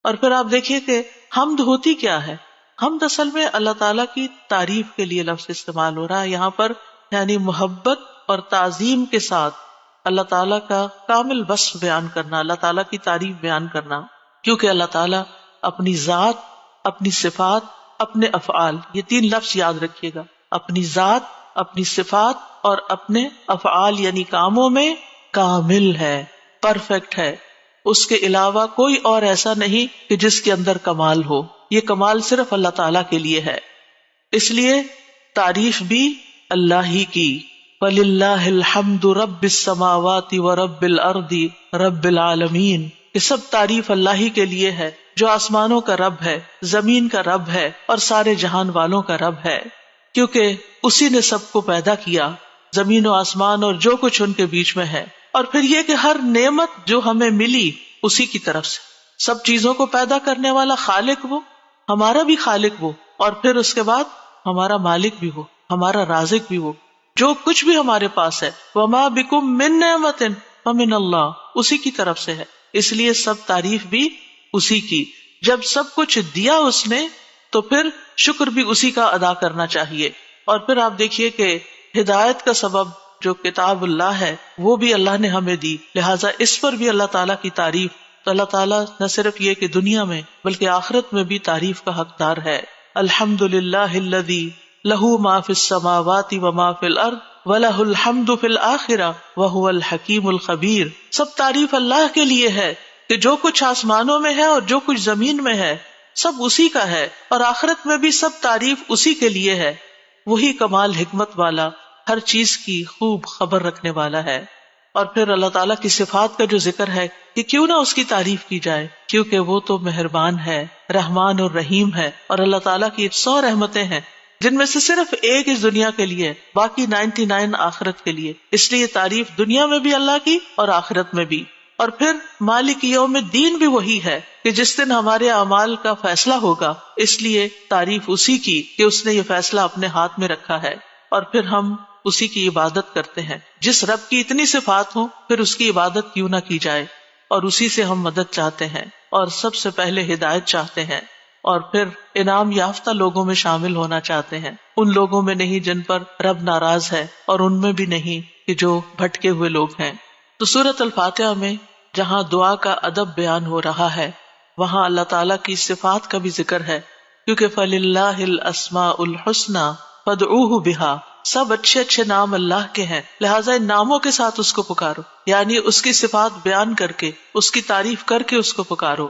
اور پھر آپ دیکھیے کہ حمد ہوتی کیا ہے. حمد اصل میں اللہ تعالیٰ کی تعریف کے لیے لفظ استعمال ہو رہا ہے یہاں پر، یعنی محبت اور تعظیم کے ساتھ اللہ تعالیٰ کا کامل وصف بیان کرنا، اللہ تعالیٰ کی تعریف بیان کرنا. کیونکہ اللہ تعالیٰ اپنی ذات، اپنی صفات، اپنے افعال، یہ تین لفظ یاد رکھیے گا، اپنی ذات، اپنی صفات اور اپنے افعال یعنی کاموں میں کامل ہے، پرفیکٹ ہے. اس کے علاوہ کوئی اور ایسا نہیں کہ جس کے اندر کمال ہو. یہ کمال صرف اللہ تعالیٰ کے لیے ہے. اس لیے تعریف بھی اللہ ہی کی. وَلِلَّهِ الْحَمْدُ رَبِّ السَّمَاوَاتِ وَرَبِّ الْأَرْضِ رَبِّ الْعَالَمِينَ. کہ سب تعریف اللہ ہی کے لیے ہے جو آسمانوں کا رب ہے، زمین کا رب ہے اور سارے جہان والوں کا رب ہے. کیونکہ اسی نے سب کو پیدا کیا، زمین و آسمان اور جو کچھ ان کے بیچ میں ہے. اور پھر یہ کہ ہر نعمت جو ہمیں ملی اسی کی طرف سے. سب چیزوں کو پیدا کرنے والا خالق وہ، ہمارا بھی خالق وہ، اور پھر اس کے بعد ہمارا مالک بھی وہ، ہمارا رازق بھی وہ. جو کچھ بھی ہمارے پاس ہے، وَمَا بِكُم مِّن نِّعْمَةٍ فَمِنَ اللَّهِ، اسی کی طرف سے ہے. اس لیے سب تعریف بھی اسی کی. جب سب کچھ دیا اس نے تو پھر شکر بھی اسی کا ادا کرنا چاہیے. اور پھر آپ دیکھیے کہ ہدایت کا سبب جو کتاب اللہ ہے وہ بھی اللہ نے ہمیں دی، لہٰذا اس پر بھی اللہ تعالیٰ کی تعریف. تو اللہ تعالیٰ نہ صرف یہ کہ دنیا میں بلکہ آخرت میں بھی تعریف کا حقدار ہے. الحمدللہ الذی لہ ما فی السماوات وما فی الارض وَلَهُ الْحَمْدُ فِي الْآخِرَةِ وَهُوَ الْحَكِيمُ الْخَبِيرُ. سب تعریف اللہ کے لیے ہے کہ جو کچھ آسمانوں میں ہے اور جو کچھ زمین میں ہے سب اسی کا ہے، اور آخرت میں بھی سب تعریف اسی کے لیے ہے. وہی کمال حکمت والا، ہر چیز کی خوب خبر رکھنے والا ہے. اور پھر اللہ تعالیٰ کی صفات کا جو ذکر ہے کہ کیوں نہ اس کی تعریف کی جائے، کیونکہ وہ تو مہربان ہے، رحمان اور رحیم ہے. اور اللہ تعالیٰ کی 100 رحمتیں ہیں جن میں سے صرف ایک اس دنیا کے لیے، باقی 99 آخرت کے لیے. اس لیے تعریف دنیا میں بھی اللہ کی اور آخرت میں بھی. اور پھر مالک یوم الدین بھی وہی ہے کہ جس دن ہمارے اعمال کا فیصلہ ہوگا، اس لیے تعریف اسی کی کہ اس نے یہ فیصلہ اپنے ہاتھ میں رکھا ہے. اور پھر ہم اسی کی عبادت کرتے ہیں. جس رب کی اتنی صفات ہوں پھر اس کی عبادت کیوں نہ کی جائے، اور اسی سے ہم مدد چاہتے ہیں اور سب سے پہلے ہدایت چاہتے ہیں، اور پھر انعام یافتہ لوگوں میں شامل ہونا چاہتے ہیں، ان لوگوں میں نہیں جن پر رب ناراض ہے، اور ان میں بھی نہیں کہ جو بھٹکے ہوئے لوگ ہیں. تو سورۃ الفاتحہ میں جہاں دعا کا ادب بیان ہو رہا ہے وہاں اللہ تعالیٰ کی صفات کا بھی ذکر ہے، کیونکہ فَلِلَّهِ الْأَسْمَاءُ الْحُسْنَى فَادْعُوهُ بِهَا. سب اچھے اچھے نام اللہ کے ہیں، لہٰذا ان ناموں کے ساتھ اس کو پکارو، یعنی اس کی صفات بیان کر کے، اس کی تعریف کر کے اس کو پکارو.